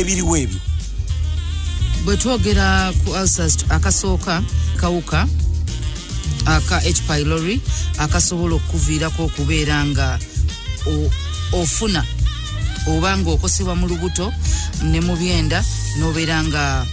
ebiriwo ebyo bwe twogera ku ulcers akasooka kawuka aka H pylori akasobola okuviirako okubeera nga ofuna obanga okosebwa mu lubuto ne mu byenda n'obeera nga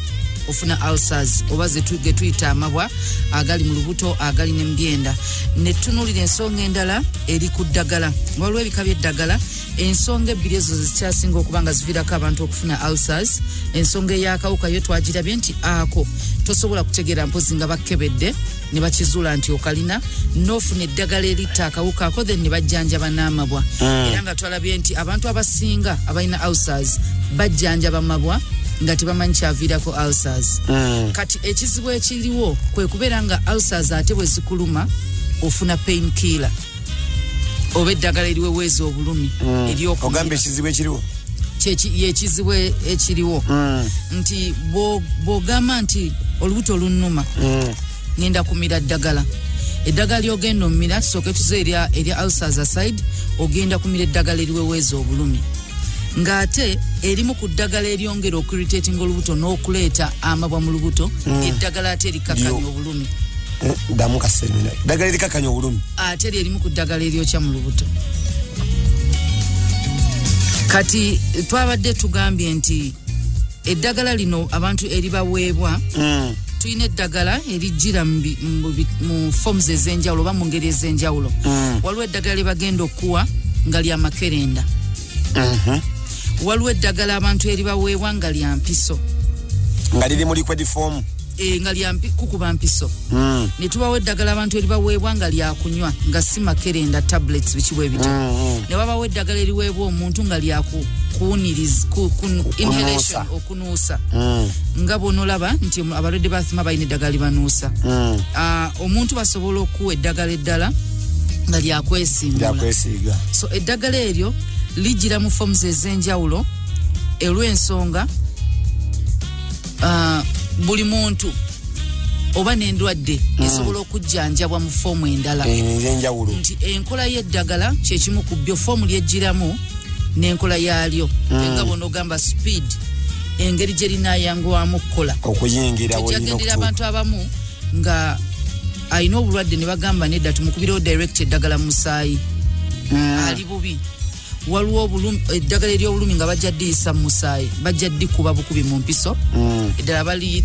ofuna ulcers oba ge tuyita amabwa agali mu lubuto agali ne mu byenda. Ne tunuulira ensonga endala eri ku ddagala. Waliwo ebika by'eddagala, ensonga ebbiri ezo zikyasinga okuba nga ziviirako abantu okufuna ulcers. Ensonga ey'akawuka yo twagirabye nti ako tosobola kutegeera mpozi nga bakkebedde ne bakizuula nti okalina n'ofuna eddagala eritta akawuka ako then ne bajjanjaba n'amabwa. Era nga twalabye nti abantu abasinga abalina ulcers bajjanjaba mabwa nga tebamanyi kyaviirako ulcers. Kati ekizibu ekiriwo kwe kubeera nga ulcers ate bwe zikuluma ofuna pain killer oba eddagala eriweweeza obulumi ogamba ekizibu ekiriwo yekizibu ekiriwo nti bw'ogamba nti olubuto lunnuma ngenda kumira ddagala eddagala ly'ogenda omumira tusooke tuze erya ulcers aside ogenda kumira eddagala eriweweeza obulumi ng'ate erimu ku ddagala eryongera okiritating olubuto n'okuleeta amabwa mu lubuto eddagala ate erikakanya obulumi damu kasemina ddagala erikakanya obulumi ate erimu ku ddagala eryokya mu lubuto. Kati twabadde tugambye nti eddagala lino abantu eribaweebwa tulina eddagala erijjira mu forms ez'enjawulo oba mu ngeri ez'enjawulo. Waliwo eddagala lyebagenda okuwa nga lya makerenda. Waliwo eddagala abantu eribaweebwa nga lya mpiso nga liri mu liquid form nga lya kukuba mpiso. Ne tubawo eddagala abantu eribaweebwa nga lya kunywa nga si makerenda tablets bikiwe ebito. Ne wabawo eddagala eriweebwa omuntu nga lya kuwuniriza inhalation okunuusa. Nga bw'onolaba nti abalwadde ba asima balina eddagala libanuusa. Omuntu basobola okuwa eddagala eddala nga lya kwesiiga. So eddagala eryo lijira mu forms ez'enjawulo olw'ensonga buli muntu oba n'endwadde esobola okujjanjabwa mu foomu endala nti enkola y'eddagala kyekimu ku byo foomu lyejjiramu n'enkola yaalyo nga bw'onogamba speed engeri gye linaayanguwamu okukola tekyagendera abantu abamu nga alina obulwadde ne bagamba nedda tumukubirewo direct eddagala mu musaayi ali bubi. Waliwo eddagala ery'obulumi nga bajja ddiyisa mu musaayi bajja ddikuba bukubi mu mpiso eddala bali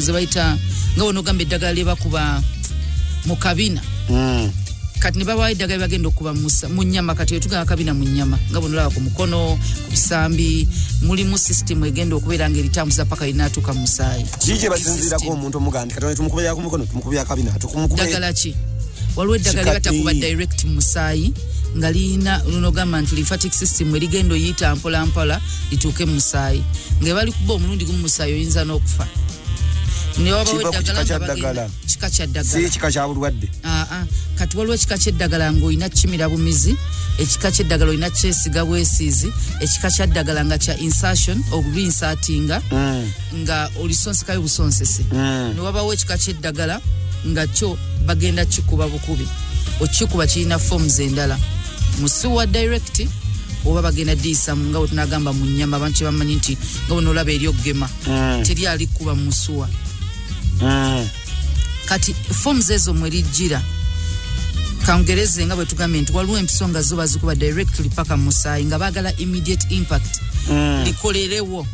zebayita nga wonogamba eddagala lyebakuba mu kabina. Kati ne babawo eddagala lyebagenda okuba mu nnyama kati wetugamba kabina mu nnyama nga bonolaba ku mukono ku bisambi mulimu system egenda okubeera nga eritambuza paka linaatuuka mu musaayi. kiki basinziirako omuntu omugandi kati tumukubira ku mukono tumukubira kabina ddagala ki waliwo eddagala lyebatakuba direct mu musaayi nga lina lunogamba nti lymphatic system erigendo yita mpola mpola lituuke mu musaayi nga bali kuba omulundi gumu musaayi oyinza n'okufa. Ne wabawo eddagala nga bagenda kika kya ddagala si kika kya bulwadde kati waliwo ekika ky'eddagala ng'olina kimira bumizi, ekika ky'eddagala olina kyesiga bwesiizi, ekika kya ddagala nga kya insertion obuinsatinga nga olisonsekayo busonsese. Ne wabawo ekika ky'eddagala nga kyo bagenda kikuba bukubi okikuba kirina forms endala musuwa direct oba bagenda disa nga bwe tunagamba mu nnyama abantu kyebamanyi nti nga bw'onolaba eryokugema teryali kuba musuwa. Kati forms ezo mwerijjira kangereze nga bwe tugambye nti waliwo empiso nga zo bazikuba directly paka mu musaayi nga baagala immediate impact likolerewo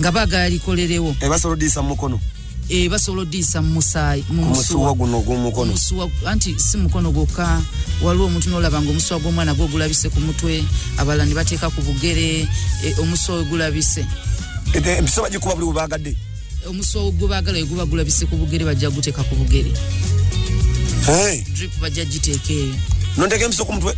nga baagala likolerewo basobola oddiisa mu mukono basobola oddiisa mu musaayi musuwa guno gw'omukono anti si mukono gwokka waliwo omuntu n'olaba nga omusuwa gw'omwana gwe gulabise ku mutwe abalala ne bateeka ku bugere omusuwa we gulabise empiso bagikuba buli bwebagadde omusuwa gwe baagala we guba gulabise ku bugere bajja guteeka ku bugere drip bajja giteeka eyo nonteeka empiso ku mutwe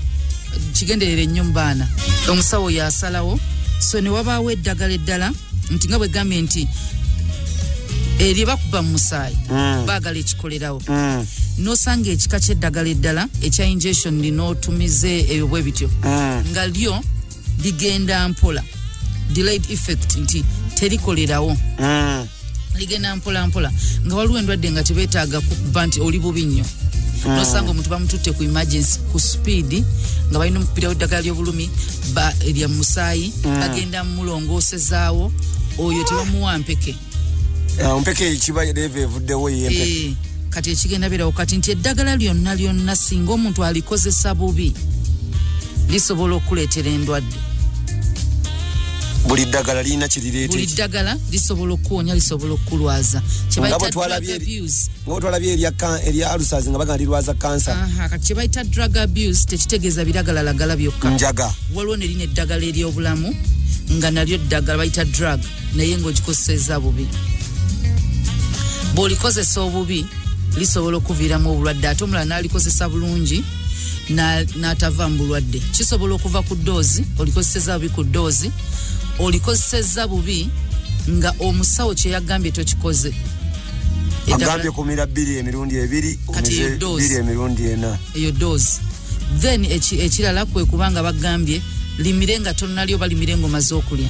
kigenderere nnyo mu baana omusawo yasalawo so ne wabaawo eddagala eddala nti nga bwe gambye nti eri bakuba mu musaayi baagala ekikolerawo n'osanga ekika ky'eddagala eddala ekya injection linootumize ebyo bwe bityo nga lyo ligenda mpola delayed effect nti terikolerawo ligenda mpola mpola nga waliwo endwadde nga tebeetaaga kukuba nti oli bubi nnyo nosanga omuntu bamututte ku emergency ku speed nga balina omupira w'eddagala ly'obulumi erya musaayi bagenda mulongoosezaawo oyo tebamuwa mpeke mpeke kiba leve evuddewo yempeke kati ekigenda birawo kati nti eddagala lyonna singa omuntu alikozesa bubi lisobola okuleetera endwadde. Buli ddagala lirina kirireete. Buli ddagala lisobola okuwonya lisobola okulwaza. Kyebayita drug abuse. Ngo twalabye erya ulcers nga bagamba lirwaza cancer. Kati kyebayita drug abuse tekitegeeza biragalalagala byokka. Njaga. Waliwo ne lino eddagala ery'obulamu nga nalyo ddagala bayita drug naye ng'ogikozeseza bubi. Bw'olikozesa obubi lisobola okuviiramu obulwadde ate omulala n'alikozesa bulungi n'atava mu bulwadde. Kisobola okuva ku ddoozi olikozeseza bubi ku ddoozi olikozeseza bubi nga omusawo kye yagambye tokikoze. Agambye kumira 2 emirundi 2 omize 2 emirundi 4. Eyo doozi. Then ekirala kwe kubanga bagambye limirenga tonnalyo balimirenga omaze okulya.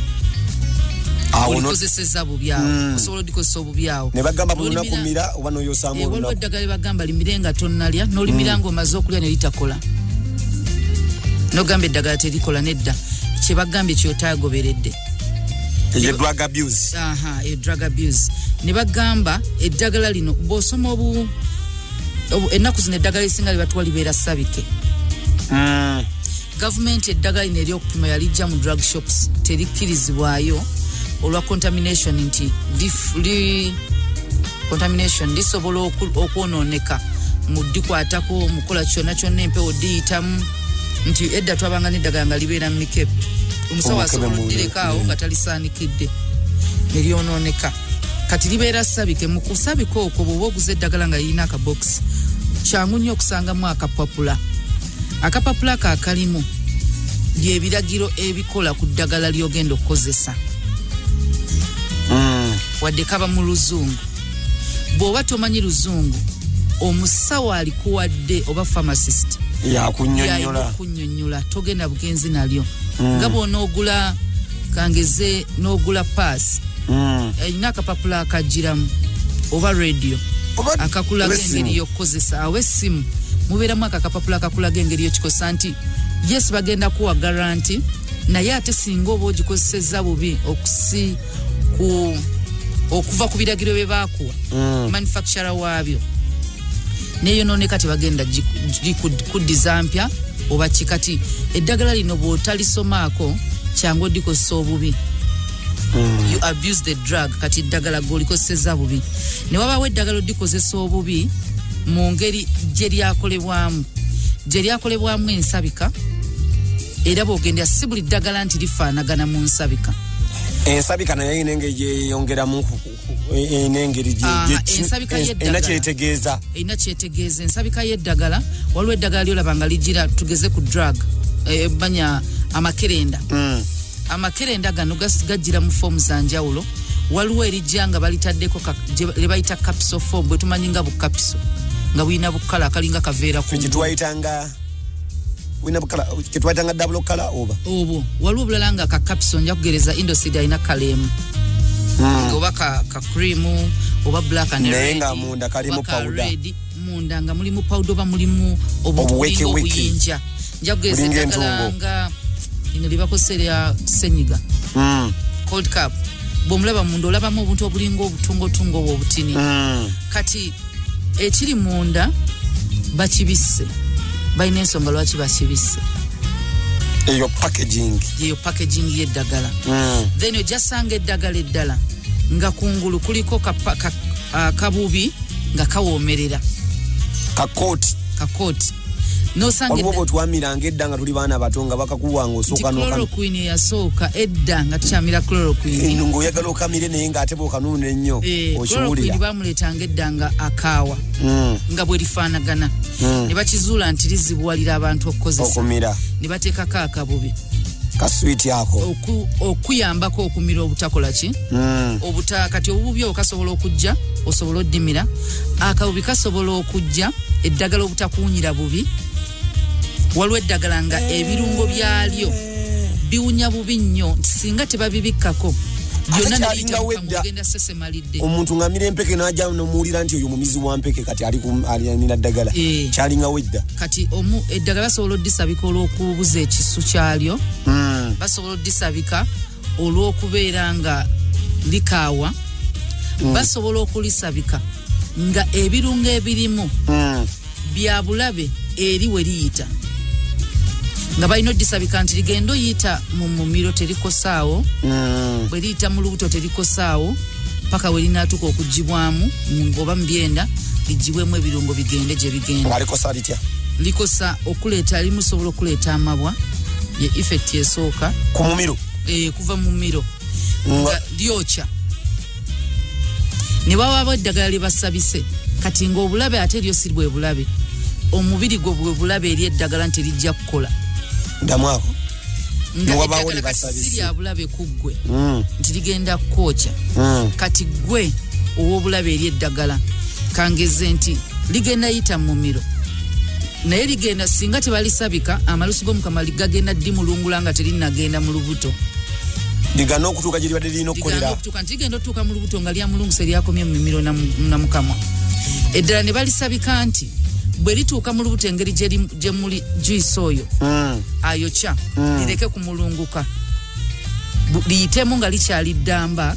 Olikozeseza bubi awo osobola odikozesa obubi awo ne bagamba bulina kumira oba n'oyosaamu olunaku. Waliwo eddagala bagamba limirenga tonnalya n'olimiranga omaze okulya ne litakola. N'ogamba eddagala terikola nedda kye bagambye kyotaagoberedde. Eyo drug abuse. Drug abuse. Ne bagamba eddagala lino bw'osoma ennaku zino eddagala lisinga libatwa libeera sabike. Gavumenti eddagala lino ery'okupima yalijja mu drug shops terikkirizibwayo olwa contamination nti contamination lisobola okwonooneka mu ddikwatako mukola kyonna empewo diyitamu nti edda twabanga n'eddagala nga libeera mu mikepe omusawo asobola oddirekaawo nga talisaanikidde ne lyonooneka kati libeera sabike mu kusabika okwo bw'oba oguza eddagala nga lirina akabokisi kyangu nnyo okusangamu akapapula kaakalimu byebiragiro ebikola ku ddagala ly'ogenda okukozesa wadde kaba mu luzungu. Bw'oba tomanyi luzungu omusawo alikuwadde oba pharmacist yakunnyonnyola togenda bugenzi nalyo nga bw'onoogula kangeze n'ogula paasi erina akapapula akagiramu oba radio akakulaga engeri y'okukozesa awo essimu mubeeramu akapapula akakulaga engeri y'okikosa nti yes bagenda kuwa garanti naye ate singa oba ogikozeseza bubi okuva ku biragiro bye baakuwa manufacturer waabyo neyonooneka tebagenda kuddiza mpya oba kikati eddagala lino bw'otalisomaako kyangu odikozesa obubi. You abuse the drug kati eddagala g'olikozeseza bubi ne wabaawo eddagala odikozesa obubi mu ngeri gye lyakolebwamu ensabika era bw'ogenda si buli ddagala nti lifaanagana mu nsabika. Ensabika nayo erina engeri gyeyongeramu n'engeri erina kyetegeeza. Ensabika y'eddagala waliwo eddagala lyolaba nga ligira tugeze ku drug banya amakerenda. Amakerenda gano gajjira mu foomu za njawulo. Waliwo erijja nga balitaddeko le bayita capsule form bwe tumanyi nga bu capsule nga bulina bukala akalinga kaveera ku kitwayitanga double color oba obwo waliwo bulala nga ka capsule nja kugereza Indoseed alina kalemu oba ka cream oba black and red nga munda kalimu powder munda nga mulimu powder oba mulimu obuyinja nja kugereza eddagala nga ino libakoserya senyiga cold cup bw'omulaba munda olabamu obuntu obulinga obutungotungo obwo obutini kati ekiri munda bakibisse balina ensonga lwaki bakibisse eyo packaging y'eddagala then ojasanga eddagala eddala nga kungulu kuliko kabubi nga kawoomerera kakooti waliwo twamiranga edda nga tuli baana bato nga bakakuwanga osooka chloroquine yasooka edda nga tukyamira chloroquine ng'oyagala okamire naye ng'ate bw'okanuuna ennyo okiwulira bamuleetanga edda nga akaawa nga bwe lifaanagana ne bakizuula nti lizibuwalira abantu okukozesa ne bateekako akabubi kaswiti ako okuyambako okumira obutakola ki kati obububi obwo kasobola okujja osobola oddimira akabubi kasobola okujja eddagala obutakuwunyira bubi waliwo eddagala nga ebirungo byalyo biwunya bubi nnyo singa tebabibikkako byonna nalita mugenda sese malidde omuntu ngamira empeke naja nomuulira nti oyo mumizi wa mpeke kati ali nina ddagala kyalinga wedda kati eddagala basobola oddisabika olw'okubuza ekisu kyalyo basobola oddisabika olw'okubeera nga likaawa basobola okulisabika nga ebirungo ebirimu bya bulabe eri we liyita nga balina oddisabika nti ligendo yita mu mumiro terikosaawo bwe liyita mu lubuto terikosaawo paka we linaatuka okugibwamu oba mu byenda ligibwemu ebirungo bigende gye bigenda likosa okuleeta limusobola okuleeta amabwa ye effect esooka ku mumiro kuva mu mumiro nga lyokya ne baba eddagala lye basabise kati ng'obulabe ate lyo si bwe bulabe omubiri gwo bwe bulabe eri eddagala nti lijja kukola ndamwako wabawo ne basabise siri abulabe ku ggwe nti ligenda kwokya kati ggwe ow'obulabe eri eddagala kangeze nti ligenda yita mu mumiro naye ligenda singa tebalisabika amalusu g'omukama ligagenda ddi mulungula nga terinagenda mu lubuto ligana okutuuka gye libadde lirina okukolera nti ligenda okutuuka mu lubuto nga lyamulungusa eryakomye mu mimiro na mukama eddala ne balisabika nti bwe lituuka mu lubuto engeri gye muli juice oyo ayokya lireke kumulunguka liyitemu nga likyaliddamba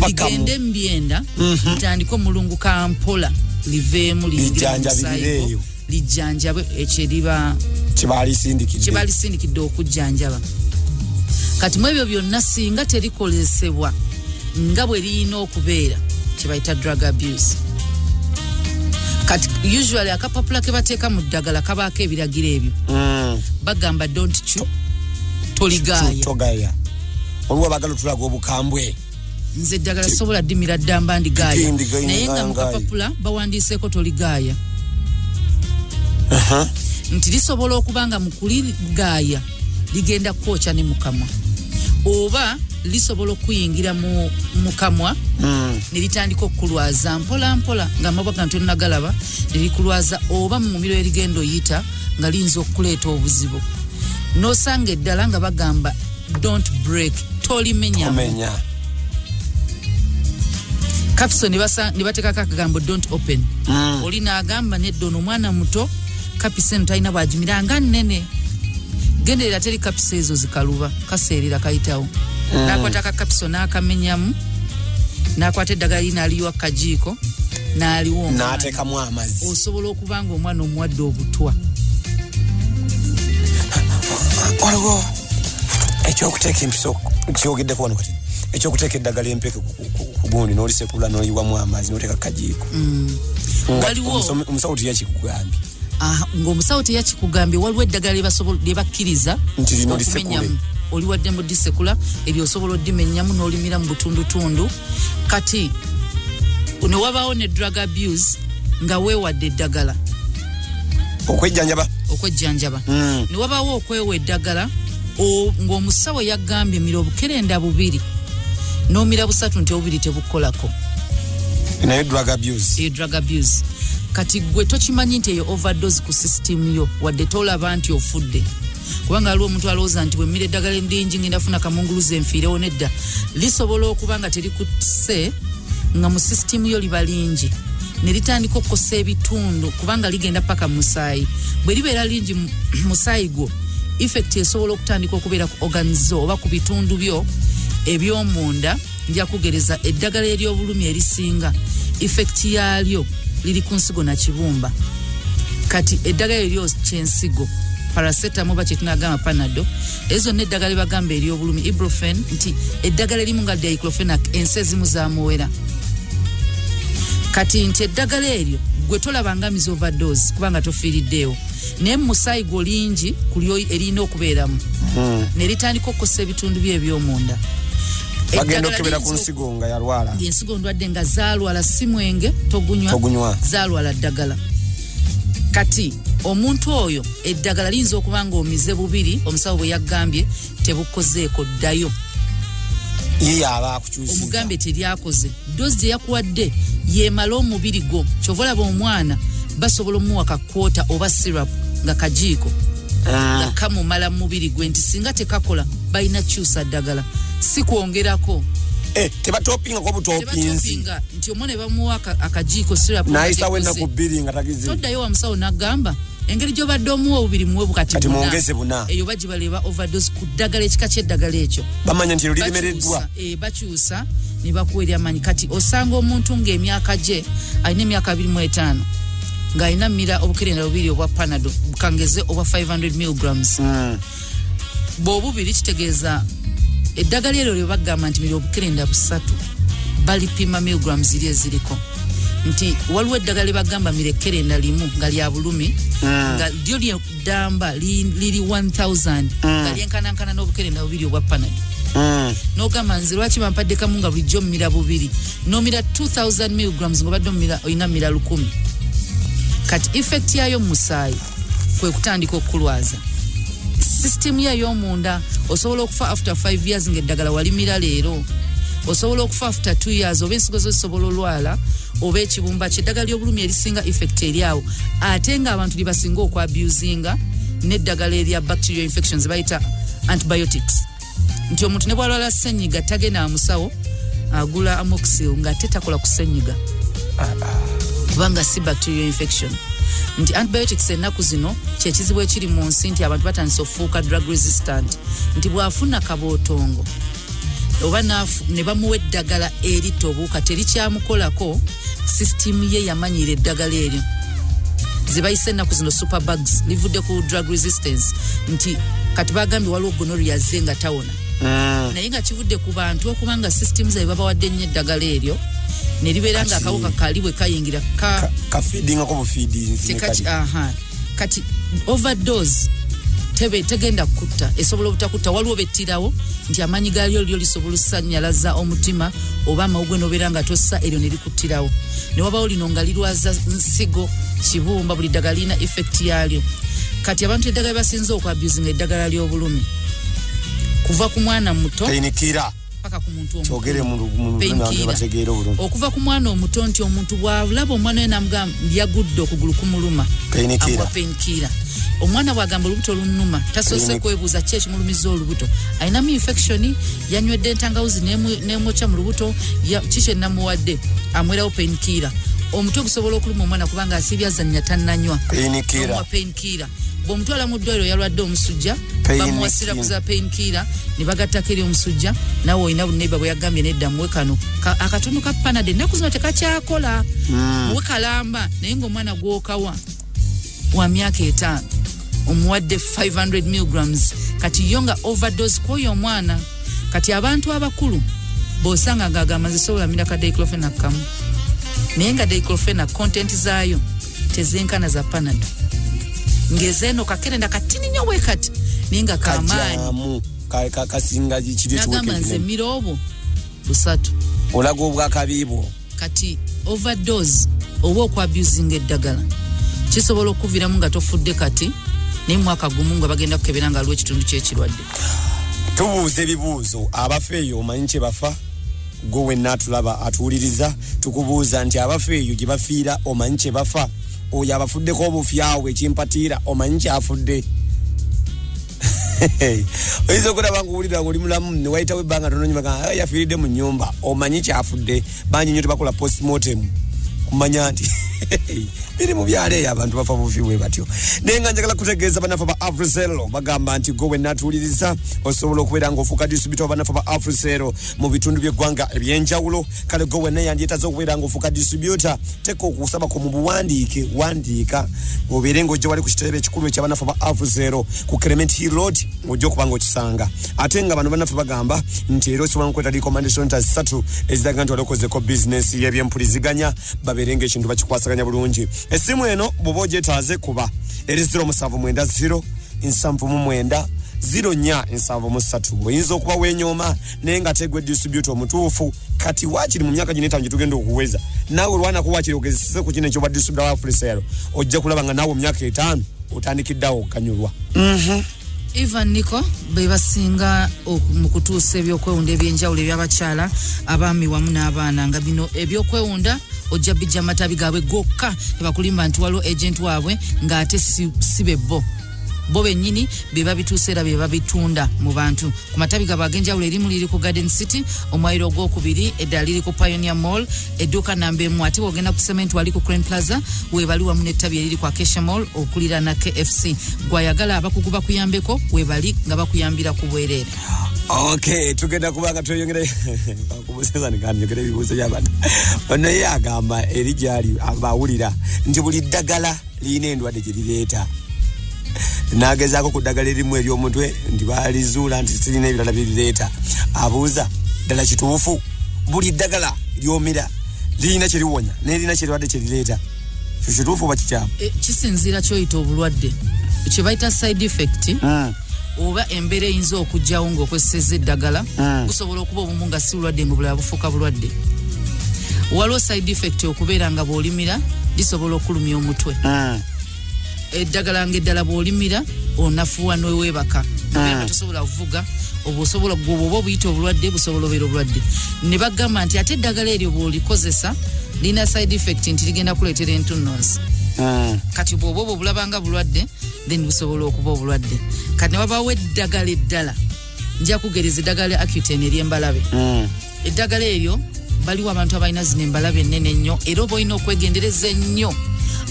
ligende mu byenda litandike omulunguka mpola liveemu liyingire mu musaayi lijjanjabe ekyeriba kibalisindikidde okujjanjaba kati mu ebyo byonna singa terikolesebwa nga bwe liyina okubeera kyebayita drug abuse kati usually akapapula ke bateeka mu ddagala kabaako ebiragiro ebyo bagamba don't chew toligaya oluwa bagala otulaga obukambwe nze eddagala sobola ddimira ddamba ndigaaya naye nga mu kapapula bawandiiseeko toligaya nti lisobola okuba nga mu kuligaaya ligenda kwokya ne mukamwa oba lisobola okuyingira mu kamwa ne litandika okukulwaza mpola mpola nga amabwa gantu nagalaba ne likulwaza oba mu mumiro erigendo yita nga liyinza okuleeta obuzibu n'osanga eddala nga bagamba don't break tolimenya kapso ne bateekako akagambo don't open oli n'agamba neddono omwana muto kapisa eno talina bwagimira nga nnene genderera teri kapisa ezo zikaluba kaseerera kayitawo nakwata akapiso n'akamenyamu nakwata eddagala lina aliyiwa kajiiko n'aliwonga n'ateekamu amazzi osobola okuba nga omwana omuwadde obutwa waliwo ekyokuteeka empiso kyogeddeko wano kati ekyokuteeka eddagala empeke ku gundi n'olisekula n'oyiwamu amazzi n'oteeka kajiiko omusawo teyakikugambye ng'omusawo teyakikugambye waliwo eddagala lye bakkiriza okumenyamu oliwadde mu disekula ebyo osobola oddimenyamu n'olimira mu butundutundu kati ne wabaawo ne drug abuse nga weewadde eddagala okwejjanjaba ne wabaawo okwewa eddagala ng'omusawo yagambye mira obukerenda 2 n'omira 3 nti obubiri tebukolako naye drug abuse kati gwe tokimanyi nti eyo overdose ku system yo wadde tolaba nti ofudde kubanga aliwo omuntu alowooza nti bwemmira eddagala endingi ngenda funa kamunguluze enfiirewo nedda lisobola okuba nga terikutse nga mu system yo liba lingi ne litandika okukosa ebitundu kubanga ligenda paka musaayi bwe libeera lingi musaayi gwo effect esobola okutandika okubeera ku organs oba ku bitundu byo eby'omunda nja kugereza eddagala ery'obulumi erisinga effect yaalyo liri ku nsigo na kibumba kati eddagala eryo kyensigo paracetamol ba kyetunagamba panado ezo n'eddagala bagamba ery'obulumi ibuprofen nti eddagala erimu nga diclofenac ensi ezimu zamuwera kati nti eddagala eryo gwe tolabanga mizo overdose kubanga tofiiriddeewo naye musaayi gwo lingi kulyo erina okubeeramu ne litandika okukosa ebitundu bye eby'omunda bagenda okebera ku nsigo nga yalwala ensigo ndwadde nga zaalwala si mwenge togunywa zaalwala ddagala kati omuntu oyo eddagala liyinza okuba nga omize 2 omusawo bwe yagambye tebukozeeko ddayo ye yaba akukyusiza omugambe teryakoze dozi gye yakuwadde yemala omubiri gwo kyova olaba omwana basobola omuwa kakwota oba syrup nga kajiiko nga kamumala mu mubiri gwe nti singa tekakola balina kyusa ddagala si kwongerako teba topping ko butopinzi nti omone bamuwa akajiko syrup na isa wenda ku billing atagize todda yo amsawo nagamba engeri gyo badde omuwa obubiri muwe bukati mwongeze buna eyo baji baleba overdose ku ddagala ekika ky'eddagala ekyo bamanya nti limereddwa bakyusa ne bakuwerya amanyi kati osanga omuntu ng'emyaka gye alina emyaka 25 ng'alina mmira obukerenda bubiri obwa panado bukangeze obwa 500 milligrams bw'obubiri kitegeeza eddagala eryo lye bagamba nti mmira obukerenda busatu balipima milligrams ziri eziriko nti waliwo eddagala lye bagamba mmira ekkerenda limu nga lya bulumi nga lyo ly'eddamba liri 1000 nga lyenkanankana n'obukerenda bubiri obwa panado n'ogamba nze lwaki bampadde kamu nga bulijjo mmira bubiri n'omira 2000 milligrams ng'obadde olina mmira 1000 kati effect yayo mu musaayi kwe kutandika okukulwaza system yayo omunda osobola okufa after 5 years ng'eddagala walimira leero osobola okufa after 2 years oba ensigo zo zisobola olwala oba ekibumba ky'eddagala ly'obulumi erisinga effect eryawo ate ng'abantu libasinga okwabusinga n'eddagala erya bacterial infections bayita antibiotics nti omuntu ne bwalwala ssenyiga tagenda amusawo agula amoxil ng'ate takola ku ssenyiga kubanga si bacterial infection nti antibiotics ennaku zino kyekizibu ekiri mu nsi nti abantu batandise okufuuka drug resistant nti bw'afuna kabootongo oba ne bamuwa eddagala eritobuuka terikyamukolako system ye yamanyira eddagala eryo zibayise ennaku zino superbugs livudde ku drug resistance nti kati bagambye waliwo gonorrhea ze nga tawona naye nga kivudde ku bantu okubanga system zaabwe babawadde nnyo eddagala eryo ne libeera nga akawuka kali bwe kayingira kafeedinga ko bufiidinzi kati overdose tegenda kutta esobola obutakutta waliwo bettirawo nti amanyi galyo lyo lisobola okusanyalaza omutima oba amawugwe nobeera nga tossa eryo ne likuttirawo ne wabawo lino nga lirwaza nsigo kibumba buli ddagala lirina effect yalyo kati abantu eddagala basinze okwabusinga eddagala ly'obulumi kuva ku mwana muto painkiller paka ku muntu chogere mu bategeera obulumi okuva ku mwana omuto nti omuntu bw'alaba omwana we namugamba lyagudde okugulu kumuluma painkiller omwana bw'agamba olubuto lunnuma tasoose kwebuuza ki ekimulumiza olubuto alinamu infection yanywedde entangawuzi n'emwokya mu lubuto kiki ennamuwadde amwerawo painkiller omutwe gusobola okuluma omwana kubanga asibyazannya tannanywa painkiller bw'omutwala mu ddwaliro yalwadde omusujja bamuwasira kuza painkiller ne bagattako eri omusujja nawe olina buneiba bwe yagambye nedda muwe kano akatono ka panade ennaku zino tekakyakola muwe kalamba naye ng'omwana gwokawa wa myaka 5 omuwadde 500 milligrams kati yo nga overdose kw'oyo omwana kati abantu abakulu bw'osanga ng'agamba nze sobola mmira ka diclofenac kamu naye nga diclofenac content zaayo tezenkana za panado ngezeno kakerenda katini nnyo bwe kati naye nga kamaanyi kasinga nagamba nze mmira obwo 3 olaga obwakabiibwo kati overdose oba okwabusinga eddagala kisobola okuviramu nga tofudde kati naye mwaka gumu nga bagenda kukebera nga aliwo ekitundu ky'ekirwadde tubuuza ebibuuzo abafa eyo omanyi kye bafa gwe wenna atulaba atuwuliriza tukubuuza nti abafa eyo gye bafiira omanyi kye bafa oyo abafuddeko obufyawe ekimpatiira omanyi kyafudde oyinza okulaba nguwulira ng'oli mulamu ne wayitawo ebbanga tononyuma yafiiridde mu nnyumba omanyi kyafudde bangi nnyo tebakola postmortem kumanya nti biri mu byalo eyo abantu bafa bufi bwe batyo naye nga njagala kutegeeza banafa ba Afrocell bagamba nti gwe wenna atuwuliriza osobola okubeera ng'ofuuka distributor banafa ba Afrocell mu bitundu by'eggwanga ebyenjawulo kale gwe wenna yandyetaza okubeera ng'ofuuka distributor teka okusabako mu buwandiike wandiika obeere ng'ojja wali ku kitebe ekikulu ekyabanafa ba Afrocell ku Clement Hill Road ng'ojja okuba ng'okisanga ate nga bano banafa bagamba nti era osobola nkweta recommendation 3 eziraga nti wali okozeko bizinesi y'ebyempuliziganya babeere ng'ekintu bakikwasaganya bulungi esimu eno bw'oba ogyetaaze kuba eri 0790 79 0473 oyinza okuba weenyooma naye nga tegwe distributor omutuufu kati waakiri mu myaka gino 5 gye tugenda okuweza naawe lwanako waakiri ogezesese ku kino ekyoba distributor wa Afrocell ojja kulaba nga naawe mu myaka 5 otandikiddeawo okukanyulwa Ivan Nico be basinga mu kutuusa ebyokwewunda ebyenjawulo ebyabakyala abaami wamu n'abaana nga bino ebyokwewunda ojja bijja matabi gaabwe gokka tebakulimba nti waliwo agent waabwe ng'ate si bebbo bo bennyini be babituuseera be babitunda mu bantu ku matabi gabwe ag'enjawulo erimu liri ku Garden City omwayiro ogwokubiri eddala liri ku Pioneer Mall edduuka namba emu ate bw'ogenda ku Cement wali ku Crane Plaza weebali wamu n'ettabi eriri ku Acacia Mall okulira na KFC gwayagala abakugu bakuyambeko weebali nga bakuyambira ku bwereere. Okay, tugenda kubanga tuyongere bakumuseza nganyogere bibuzo y'abantu bano yagamba erijali abawulira nti buli ddagala liina endwadde gye lireeta nagezaako ku ddagala erimu ery'omutwe nti baalizuula nti sirina ebirala birireeta abuuza ddala kituufu buli ddagala lyomira liina kye liwonya n'erina kirwadde kye lireeta kituufu oba kikyamu kisinziira kyoyita obulwadde kye bayita side effect oba embeera eyinza okujjawo ng'okozesezza eddagala busobola okuba obumu nga si bulwadde mu bulala bufuuka bulwadde waliwo side effect okubeera nga bw'olimira lisobola okulumya omutwe eddagala ng'eddala bw'olimira onafuwa n'weebaka nga tosobola kuvuga obusobola gwoba obuyita obulwadde busobola obeera obulwadde ne bagamba nti ate eddagala eryo bw'olikozesa lina side effect nti ligenda kuleetera entunnunsi kati bw'oba obulabanga bulwadde then busobola okuba obulwadde kati ne wabaawo eddagala eddala nja kugereza eddagala lya Accutane ery'embalabe eddagala eryo baliwo abantu abalina zino embalabe ennene ennyo era oba olina okwegendereza ennyo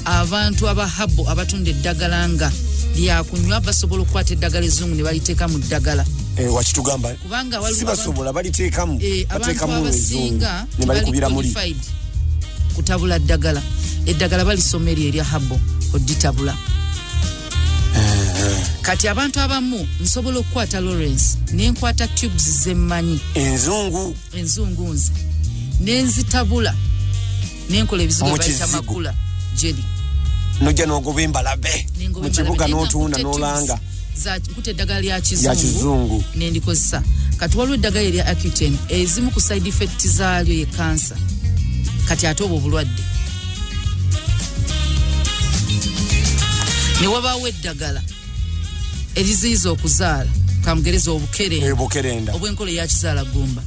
abantu abahabo abatunda eddagala nga lyakunywa basobola okukwata eddagala ezzungu ne baliteeka mu ddagala wakitugamba kubanga sibasobola baliteekamu abantu abasinga tibali kutabula ddagala eddagala balisoma eryo erya habo oditabula kati abantu abamu nsobola okukwata Lawrence nenkwata tubes zemmanyi enzungu nze nenzitabula nenkola ebizigo bayita makula jeli nojja n'ogoba embalabe mu kibuga n'otunda n'olanga nkuta eddagala lya kizungu nendikozesa kati waliwo eddagala erya Accutane ezimu ku side effect zaalyo ye kansa kati ate oba obulwadde ne wabaawo eddagala eriziyiza okuzaala kamugereza obukerenda obw'enkola eya kizaala gumba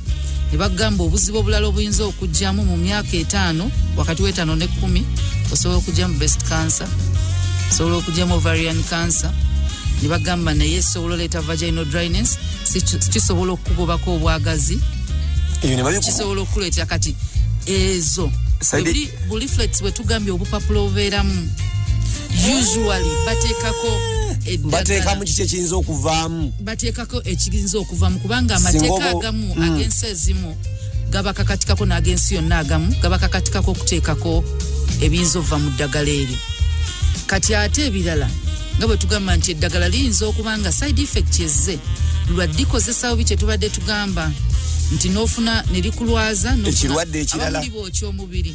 ne bagamba obuzibu obulala obuyinza okujjamu mu myaka 5 wakati w'5 ne 10 osobola okujjamu breast cancer osobola okujjamu ovarian cancer ne bagamba naye esobola oleeta vaginal dryness kisobola okukugobako obwagazi kisobola okukuleetera kati ezo buli flex bwe tugambye obupapula obubeeramu usually bateekamu kiki ekiyinza okuvaamu bateekako ekiyinza okuvaamu kubanga amateeka agamu agensi ezimu gabakakatikako n'agensi yonna agamu gabakakatikako okuteekako ebiyinza okuva mu ddagala eryo kati ate ebirala nga bwe tugamba nti eddagala liyinza okuba nga side effect ezze lwaddikozesa bubi kye tubadde tugamba nti n'ofuna ne likulwaza ekirwadde ekirala ky'omubiri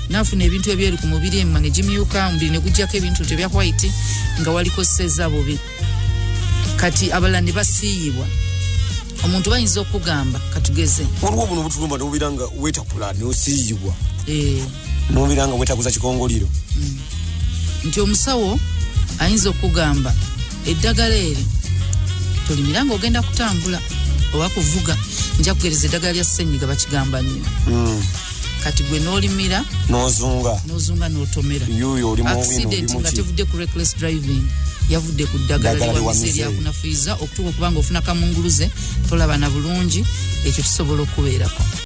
nafuna ebintu ebyeru ku mubiri emma ne gimyuka omubiri ne gujjako ebintu tebya white nga walikozesezza bubi kati abalala ne basiiyibwa omuntu bayinza okugamba katugeze waliwo buno butulumba n'obira nga weetakula n'osiiyibwa n'obira nga weetakuza kikongoliro nti omusawo ayinza okugamba eddagala eri tolimira nga ogenda kutambula oba kuvuga nja kugereza eddagala lya ssenyiga bakigamba nnyo kati gwe n'olimira n'ozunga n'otomera accident nga tevudde ku reckless driving yavudde ku ddagala liwamize eryakunafuyiza okutuuka okubanga ofuna kamunguluze tolaba na bulungi ekyo kisobola okubeerako